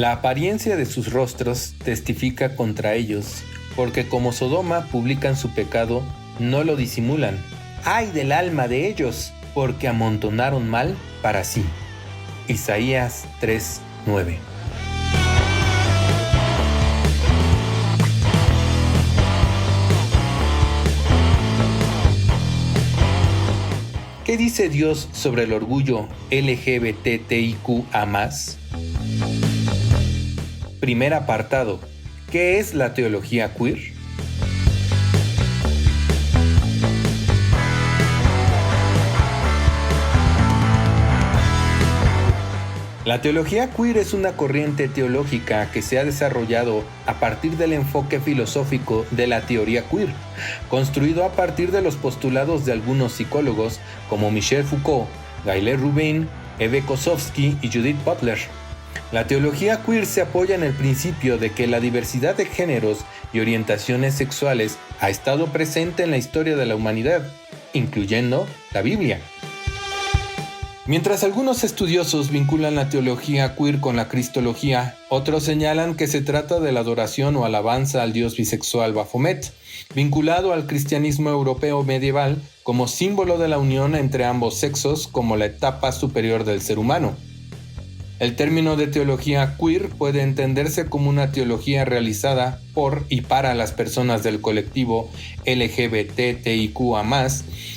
La apariencia de sus rostros testifica contra ellos, porque como Sodoma publican su pecado, no lo disimulan. ¡Ay del alma de ellos! Porque amontonaron mal para sí. Isaías 3:9. ¿Qué dice Dios sobre el orgullo LGBTIQA+? Primer apartado. ¿Qué es la teología queer? La teología queer es una corriente teológica que se ha desarrollado a partir del enfoque filosófico de la teoría queer, construido a partir de los postulados de algunos psicólogos como Michel Foucault, Gayle Rubin, Eve Kosofsky y Judith Butler. La teología queer se apoya en el principio de que la diversidad de géneros y orientaciones sexuales ha estado presente en la historia de la humanidad, incluyendo la Biblia. Mientras algunos estudiosos vinculan la teología queer con la cristología, otros señalan que se trata de la adoración o alabanza al dios bisexual Baphomet, vinculado al cristianismo europeo medieval como símbolo de la unión entre ambos sexos como la etapa superior del ser humano. El término de teología queer puede entenderse como una teología realizada por y para las personas del colectivo LGBTIQA+,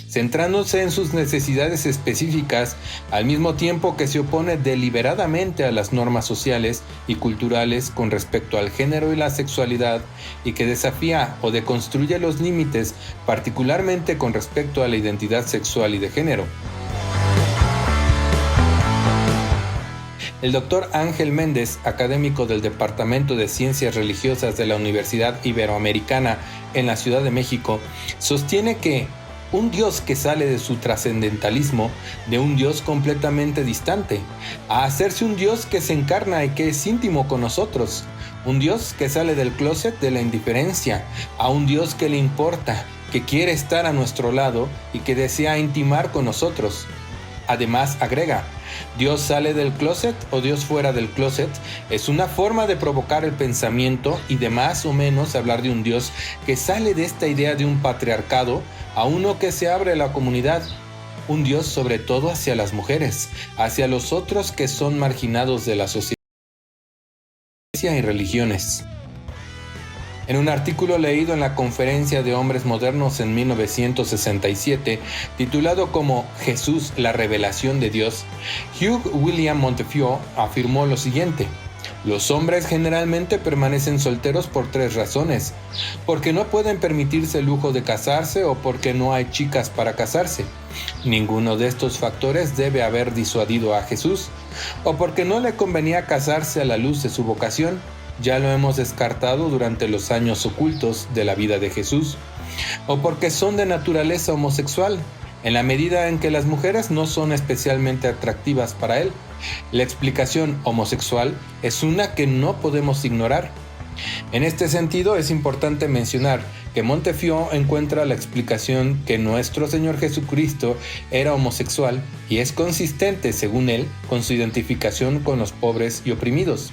centrándose en sus necesidades específicas, al mismo tiempo que se opone deliberadamente a las normas sociales y culturales con respecto al género y la sexualidad, y que desafía o deconstruye los límites, particularmente con respecto a la identidad sexual y de género. El Dr. Ángel Méndez, académico del Departamento de Ciencias Religiosas de la Universidad Iberoamericana en la Ciudad de México, sostiene que un Dios que sale de su trascendentalismo, de un Dios completamente distante, a hacerse un Dios que se encarna y que es íntimo con nosotros, un Dios que sale del closet de la indiferencia, a un Dios que le importa, que quiere estar a nuestro lado y que desea intimar con nosotros. Además, agrega, Dios sale del closet o Dios fuera del closet es una forma de provocar el pensamiento y de más o menos hablar de un Dios que sale de esta idea de un patriarcado a uno que se abre a la comunidad, un Dios sobre todo hacia las mujeres, hacia los otros que son marginados de la sociedad y religiones. En un artículo leído en la Conferencia de Hombres Modernos en 1967, titulado como Jesús, la revelación de Dios, Hugh William Montefiore afirmó lo siguiente: los hombres generalmente permanecen solteros por 3 razones: porque no pueden permitirse el lujo de casarse o porque no hay chicas para casarse. Ninguno de estos factores debe haber disuadido a Jesús, o porque no le convenía casarse a la luz de su vocación. Ya lo hemos descartado durante los años ocultos de la vida de Jesús, o porque son de naturaleza homosexual, en la medida en que las mujeres no son especialmente atractivas para él. La explicación homosexual es una que no podemos ignorar. En este sentido, es importante mencionar que Montefiore encuentra la explicación que nuestro Señor Jesucristo era homosexual y es consistente, según él, con su identificación con los pobres y oprimidos.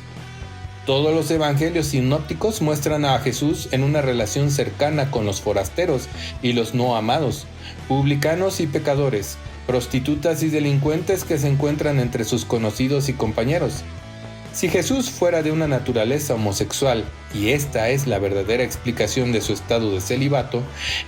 Todos los evangelios sinópticos muestran a Jesús en una relación cercana con los forasteros y los no amados, publicanos y pecadores, prostitutas y delincuentes que se encuentran entre sus conocidos y compañeros. Si Jesús fuera de una naturaleza homosexual, y esta es la verdadera explicación de su estado de celibato,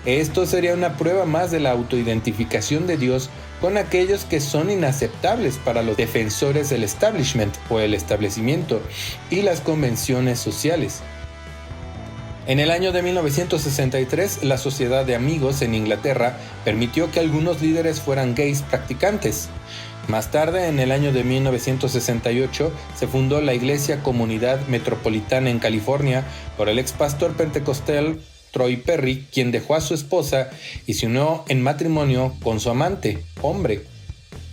esto sería una prueba más de la autoidentificación de Dios con aquellos que son inaceptables para los defensores del establishment o el establecimiento y las convenciones sociales. En el año de 1963, la Sociedad de Amigos en Inglaterra permitió que algunos líderes fueran gays practicantes. Más tarde, en el año de 1968, se fundó la Iglesia Comunidad Metropolitana en California por el ex pastor pentecostal Troy Perry, quien dejó a su esposa y se unió en matrimonio con su amante, hombre.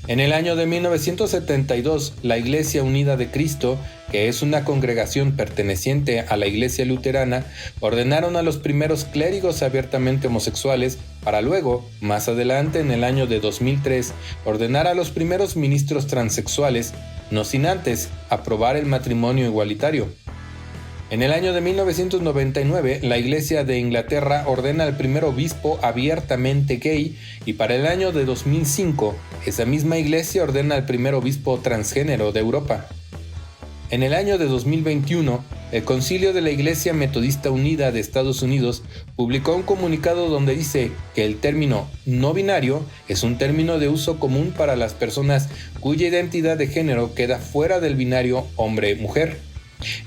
En el año de 1972, la Iglesia Unida de Cristo, que es una congregación perteneciente a la Iglesia Luterana, ordenaron a los primeros clérigos abiertamente homosexuales para luego, más adelante en el año de 2003, ordenar a los primeros ministros transexuales, no sin antes aprobar el matrimonio igualitario. En el año de 1999, la Iglesia de Inglaterra ordena al primer obispo abiertamente gay, y para el año de 2005, esa misma Iglesia ordena al primer obispo transgénero de Europa. En el año de 2021, el Concilio de la Iglesia Metodista Unida de Estados Unidos publicó un comunicado donde dice que el término no binario es un término de uso común para las personas cuya identidad de género queda fuera del binario hombre-mujer.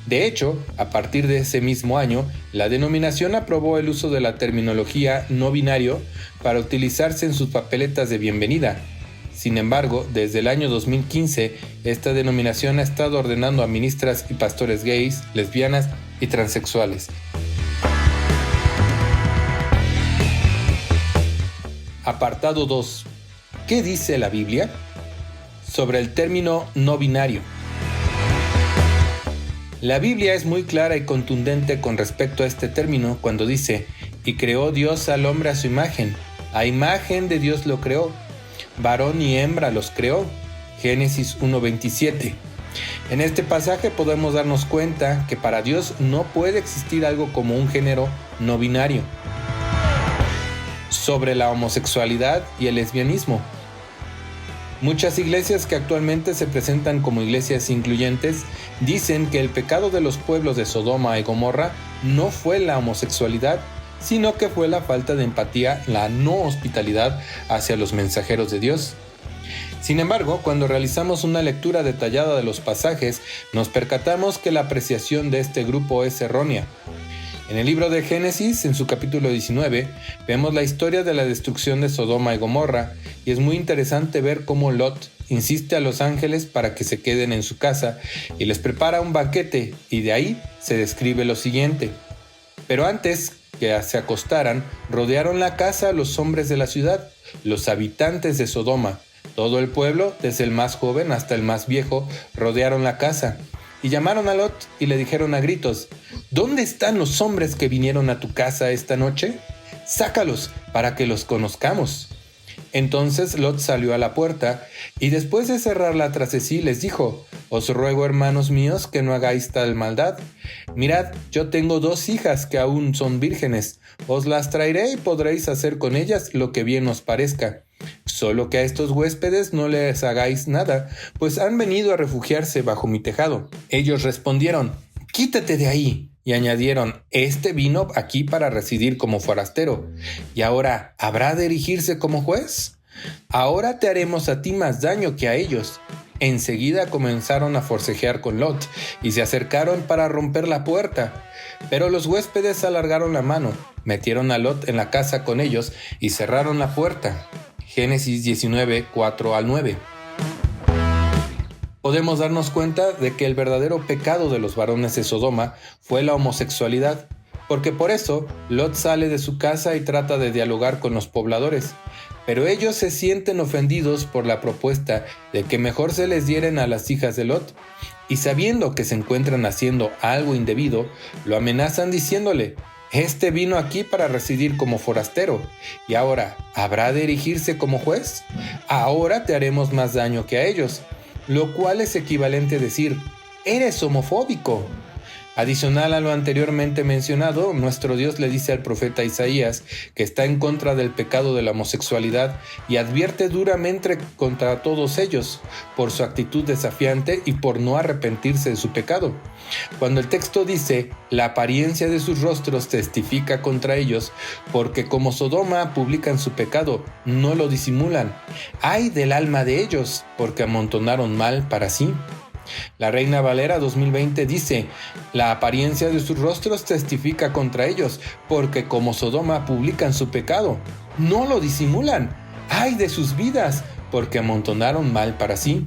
De hecho, a partir de ese mismo año, la denominación aprobó el uso de la terminología no binario para utilizarse en sus papeletas de bienvenida. Sin embargo, desde el año 2015, esta denominación ha estado ordenando a ministras y pastores gays, lesbianas y transexuales. Apartado 2. ¿Qué dice la Biblia sobre el término no binario? La Biblia es muy clara y contundente con respecto a este término cuando dice: y creó Dios al hombre a su imagen, a imagen de Dios lo creó, varón y hembra los creó. Génesis 1:27. En este pasaje podemos darnos cuenta que para Dios no puede existir algo como un género no binario. Sobre la homosexualidad y el lesbianismo. Muchas iglesias que actualmente se presentan como iglesias incluyentes dicen que el pecado de los pueblos de Sodoma y Gomorra no fue la homosexualidad, sino que fue la falta de empatía, la no hospitalidad hacia los mensajeros de Dios. Sin embargo, cuando realizamos una lectura detallada de los pasajes, nos percatamos que la apreciación de este grupo es errónea. En el libro de Génesis, en su capítulo 19, vemos la historia de la destrucción de Sodoma y Gomorra, y es muy interesante ver cómo Lot insiste a los ángeles para que se queden en su casa y les prepara un banquete, y de ahí se describe lo siguiente: pero antes que se acostaran, rodearon la casa a los hombres de la ciudad, los habitantes de Sodoma. Todo el pueblo, desde el más joven hasta el más viejo, rodearon la casa. Y llamaron a Lot y le dijeron a gritos: ¿dónde están los hombres que vinieron a tu casa esta noche? Sácalos para que los conozcamos. Entonces Lot salió a la puerta y después de cerrarla tras de sí les dijo: os ruego, hermanos míos, que no hagáis tal maldad. Mirad, yo tengo 2 hijas que aún son vírgenes. Os las traeré y podréis hacer con ellas lo que bien os parezca. Solo que a estos huéspedes no les hagáis nada, pues han venido a refugiarse bajo mi tejado. Ellos respondieron: quítate de ahí. Y añadieron: este vino aquí para residir como forastero, y ahora ¿habrá de erigirse como juez? Ahora te haremos a ti más daño que a ellos. Enseguida comenzaron a forcejear con Lot, y se acercaron para romper la puerta. Pero los huéspedes alargaron la mano, metieron a Lot en la casa con ellos y cerraron la puerta. Génesis 19, 4-9. Podemos darnos cuenta de que el verdadero pecado de los varones de Sodoma fue la homosexualidad, porque por eso Lot sale de su casa y trata de dialogar con los pobladores, pero ellos se sienten ofendidos por la propuesta de que mejor se les dieren a las hijas de Lot, y sabiendo que se encuentran haciendo algo indebido, lo amenazan diciéndole: este vino aquí para residir como forastero, y ahora ¿habrá de erigirse como juez? Ahora te haremos más daño que a ellos. Lo cual es equivalente a decir: eres homofóbico. Adicional a lo anteriormente mencionado, nuestro Dios le dice al profeta Isaías que está en contra del pecado de la homosexualidad y advierte duramente contra todos ellos por su actitud desafiante y por no arrepentirse de su pecado. Cuando el texto dice: la apariencia de sus rostros testifica contra ellos, porque como Sodoma publican su pecado, no lo disimulan. ¡Ay del alma de ellos, porque amontonaron mal para sí! La Reina Valera 2020 dice: la apariencia de sus rostros testifica contra ellos, porque como Sodoma publican su pecado, no lo disimulan. ¡Ay de sus vidas, porque amontonaron mal para sí!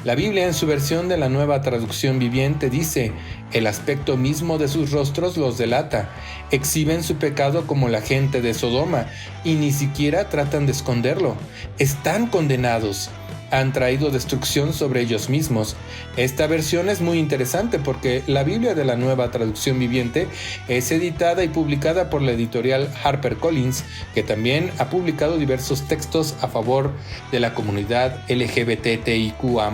La Biblia, en su versión de la Nueva Traducción Viviente, dice: el aspecto mismo de sus rostros los delata. Exhiben su pecado como la gente de Sodoma y ni siquiera tratan de esconderlo. Están condenados. Han traído destrucción sobre ellos mismos. Esta versión es muy interesante porque la Biblia de la Nueva Traducción Viviente es editada y publicada por la editorial HarperCollins, que también ha publicado diversos textos a favor de la comunidad LGBTIQA+.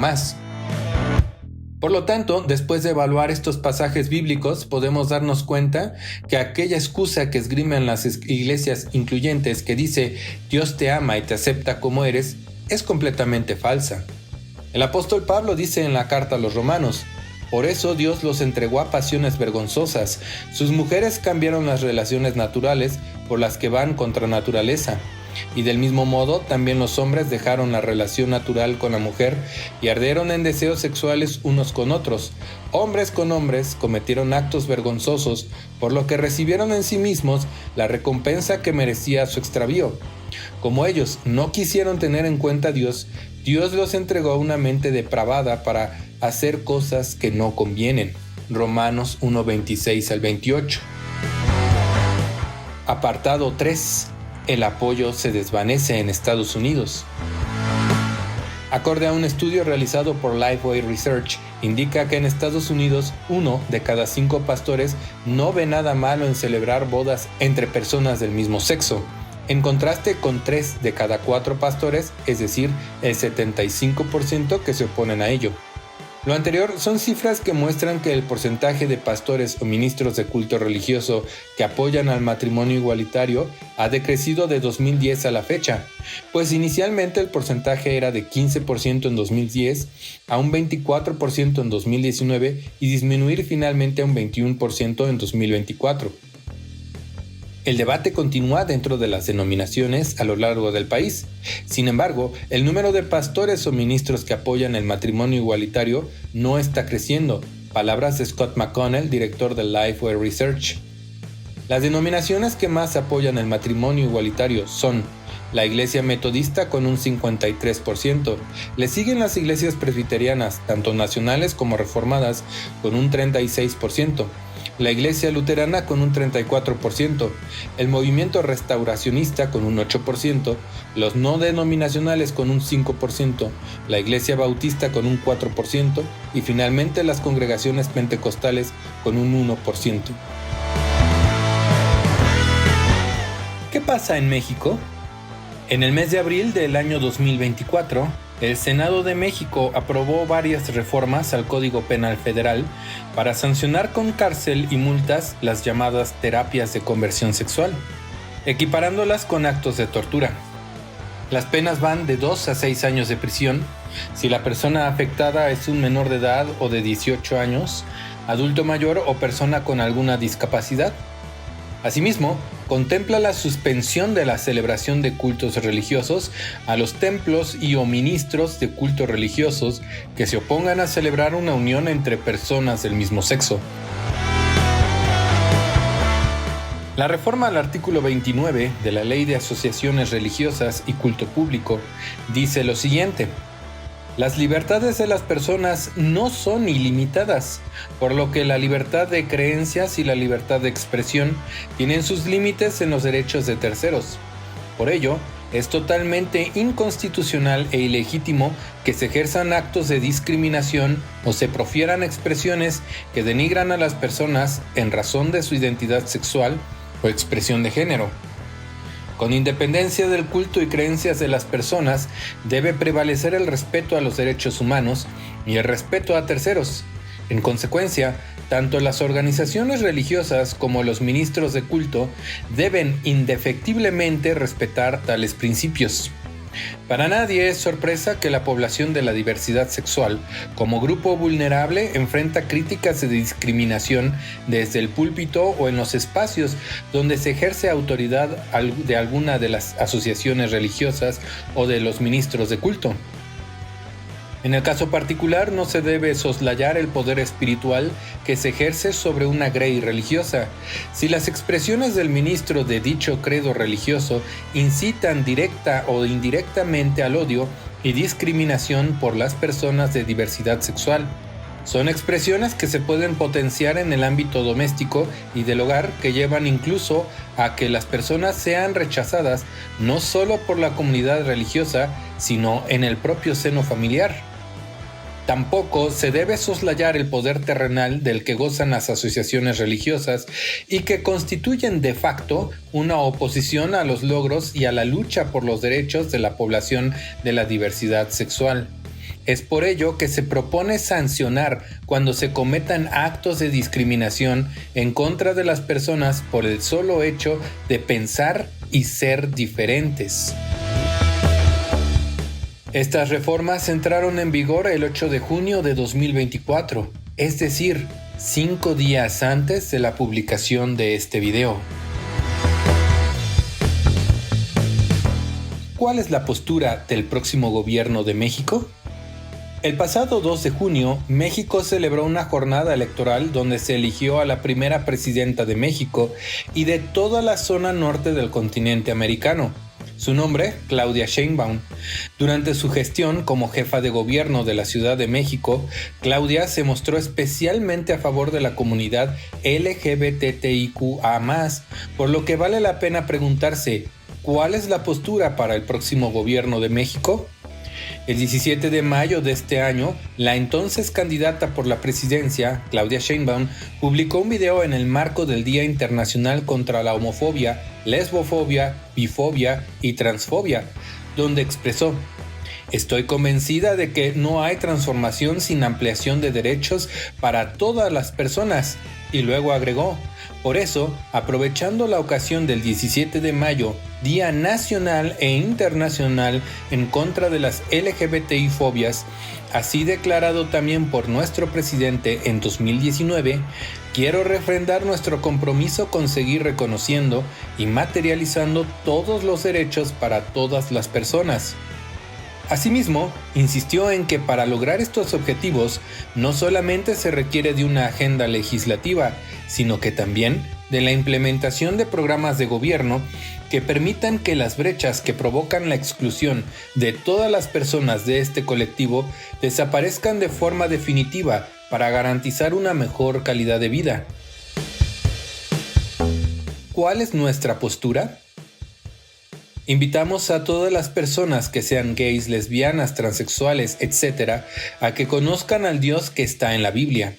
Por lo tanto, después de evaluar estos pasajes bíblicos, podemos darnos cuenta que aquella excusa que esgrimen las iglesias incluyentes que dice Dios te ama y te acepta como eres, es completamente falsa. El apóstol Pablo dice en la carta a los Romanos: por eso Dios los entregó a pasiones vergonzosas. Sus mujeres cambiaron las relaciones naturales por las que van contra naturaleza. Y del mismo modo, también los hombres dejaron la relación natural con la mujer y ardieron en deseos sexuales unos con otros. Hombres con hombres cometieron actos vergonzosos, por lo que recibieron en sí mismos la recompensa que merecía su extravío. Como ellos no quisieron tener en cuenta a Dios, Dios los entregó a una mente depravada para hacer cosas que no convienen. Romanos 1:26 al 28. Apartado 3. El apoyo se desvanece en Estados Unidos. Acorde a un estudio realizado por Lifeway Research, indica que en Estados Unidos 1 de cada 5 pastores no ve nada malo en celebrar bodas entre personas del mismo sexo, en contraste con 3 de cada 4 pastores, es decir, el 75% que se oponen a ello. Lo anterior son cifras que muestran que el porcentaje de pastores o ministros de culto religioso que apoyan al matrimonio igualitario ha decrecido de 2010 a la fecha, pues inicialmente el porcentaje era de 15% en 2010 a un 24% en 2019 y disminuir finalmente a un 21% en 2024. El debate continúa dentro de las denominaciones a lo largo del país. Sin embargo, el número de pastores o ministros que apoyan el matrimonio igualitario no está creciendo. Palabras de Scott McConnell, director de Lifeway Research. Las denominaciones que más apoyan el matrimonio igualitario son la Iglesia Metodista con un 53%, le siguen las iglesias presbiterianas, tanto nacionales como reformadas, con un 36%, la Iglesia Luterana con un 34%, el Movimiento Restauracionista con un 8%, los no denominacionales con un 5%, la Iglesia Bautista con un 4% y finalmente las congregaciones pentecostales con un 1%. ¿Qué pasa en México? En el mes de abril del año 2024, el Senado de México aprobó varias reformas al Código Penal Federal para sancionar con cárcel y multas las llamadas terapias de conversión sexual, equiparándolas con actos de tortura. Las penas van de 2 a 6 años de prisión si la persona afectada es un menor de edad o de 18 años, adulto mayor o persona con alguna discapacidad. Asimismo, contempla la suspensión de la celebración de cultos religiosos a los templos y o ministros de cultos religiosos que se opongan a celebrar una unión entre personas del mismo sexo. La reforma al artículo 29 de la Ley de Asociaciones Religiosas y Culto Público dice lo siguiente: las libertades de las personas no son ilimitadas, por lo que la libertad de creencias y la libertad de expresión tienen sus límites en los derechos de terceros. Por ello, es totalmente inconstitucional e ilegítimo que se ejerzan actos de discriminación o se profieran expresiones que denigran a las personas en razón de su identidad sexual o expresión de género. Con independencia del culto y creencias de las personas, debe prevalecer el respeto a los derechos humanos y el respeto a terceros. En consecuencia, tanto las organizaciones religiosas como los ministros de culto deben indefectiblemente respetar tales principios. Para nadie es sorpresa que la población de la diversidad sexual, como grupo vulnerable, enfrenta críticas de discriminación desde el púlpito o en los espacios donde se ejerce autoridad de alguna de las asociaciones religiosas o de los ministros de culto. En el caso particular, no se debe soslayar el poder espiritual que se ejerce sobre una grey religiosa. Si las expresiones del ministro de dicho credo religioso incitan directa o indirectamente al odio y discriminación por las personas de diversidad sexual, son expresiones que se pueden potenciar en el ámbito doméstico y del hogar, que llevan incluso a que las personas sean rechazadas no solo por la comunidad religiosa, sino en el propio seno familiar. Tampoco se debe soslayar el poder terrenal del que gozan las asociaciones religiosas y que constituyen de facto una oposición a los logros y a la lucha por los derechos de la población de la diversidad sexual. Es por ello que se propone sancionar cuando se cometan actos de discriminación en contra de las personas por el solo hecho de pensar y ser diferentes. Estas reformas entraron en vigor el 8 de junio de 2024, es decir, 5 días antes de la publicación de este video. ¿Cuál es la postura del próximo gobierno de México? El pasado 2 de junio, México celebró una jornada electoral donde se eligió a la primera presidenta de México y de toda la zona norte del continente americano. Su nombre, Claudia Sheinbaum. Durante su gestión como jefa de gobierno de la Ciudad de México, Claudia se mostró especialmente a favor de la comunidad LGBTIQA+, por lo que vale la pena preguntarse, ¿cuál es la postura para el próximo gobierno de México? El 17 de mayo de este año, la entonces candidata por la presidencia, Claudia Sheinbaum, publicó un video en el marco del Día Internacional contra la Homofobia, Lesbofobia, Bifobia y Transfobia, donde expresó: "Estoy convencida de que no hay transformación sin ampliación de derechos para todas las personas", y luego agregó: "Por eso, aprovechando la ocasión del 17 de mayo, Día Nacional e Internacional en contra de las LGBTI-fobias, así declarado también por nuestro presidente en 2019, quiero refrendar nuestro compromiso con seguir reconociendo y materializando todos los derechos para todas las personas". Asimismo, insistió en que para lograr estos objetivos no solamente se requiere de una agenda legislativa, sino que también de la implementación de programas de gobierno que permitan que las brechas que provocan la exclusión de todas las personas de este colectivo desaparezcan de forma definitiva para garantizar una mejor calidad de vida. ¿Cuál es nuestra postura? Invitamos a todas las personas que sean gays, lesbianas, transexuales, etc., a que conozcan al Dios que está en la Biblia.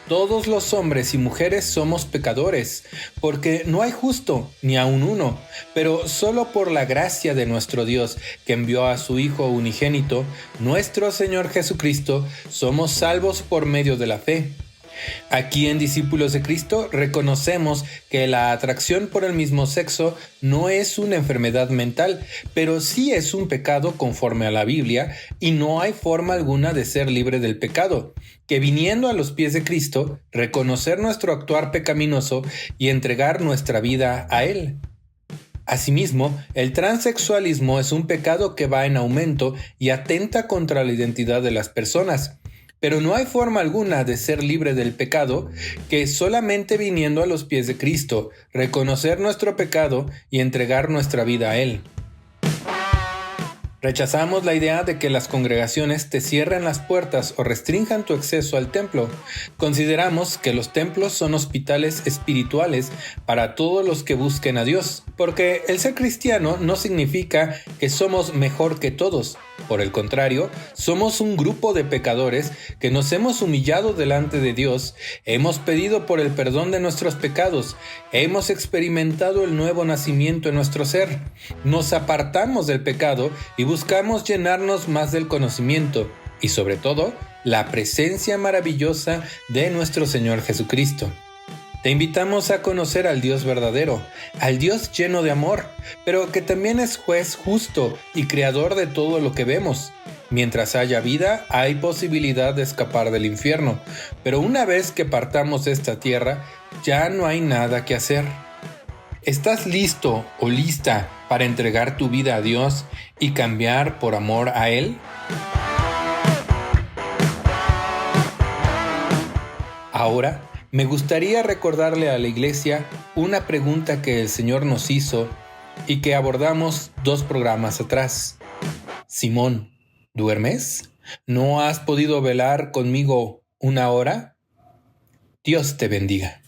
Todos los hombres y mujeres somos pecadores, porque no hay justo ni aun uno, pero solo por la gracia de nuestro Dios, que envió a su Hijo unigénito, nuestro Señor Jesucristo, somos salvos por medio de la fe. Aquí en Discípulos de Cristo reconocemos que la atracción por el mismo sexo no es una enfermedad mental, pero sí es un pecado conforme a la Biblia y no hay forma alguna de ser libre del pecado, que viniendo a los pies de Cristo, reconocer nuestro actuar pecaminoso y entregar nuestra vida a Él. Asimismo, el transexualismo es un pecado que va en aumento y atenta contra la identidad de las personas. Pero no hay forma alguna de ser libre del pecado que solamente viniendo a los pies de Cristo, reconocer nuestro pecado y entregar nuestra vida a Él. Rechazamos la idea de que las congregaciones te cierren las puertas o restrinjan tu acceso al templo. Consideramos que los templos son hospitales espirituales para todos los que busquen a Dios, porque el ser cristiano no significa que somos mejor que todos. Por el contrario, somos un grupo de pecadores que nos hemos humillado delante de Dios, hemos pedido por el perdón de nuestros pecados, hemos experimentado el nuevo nacimiento en nuestro ser, nos apartamos del pecado y buscamos llenarnos más del conocimiento y, sobre todo, la presencia maravillosa de nuestro Señor Jesucristo. Te invitamos a conocer al Dios verdadero, al Dios lleno de amor, pero que también es juez justo y creador de todo lo que vemos. Mientras haya vida, hay posibilidad de escapar del infierno, pero una vez que partamos de esta tierra, ya no hay nada que hacer. ¿Estás listo o lista para entregar tu vida a Dios y cambiar por amor a Él? Ahora, me gustaría recordarle a la iglesia una pregunta que el Señor nos hizo y que abordamos 2 programas atrás. Simón, ¿duermes? ¿No has podido velar conmigo 1 hora? Dios te bendiga.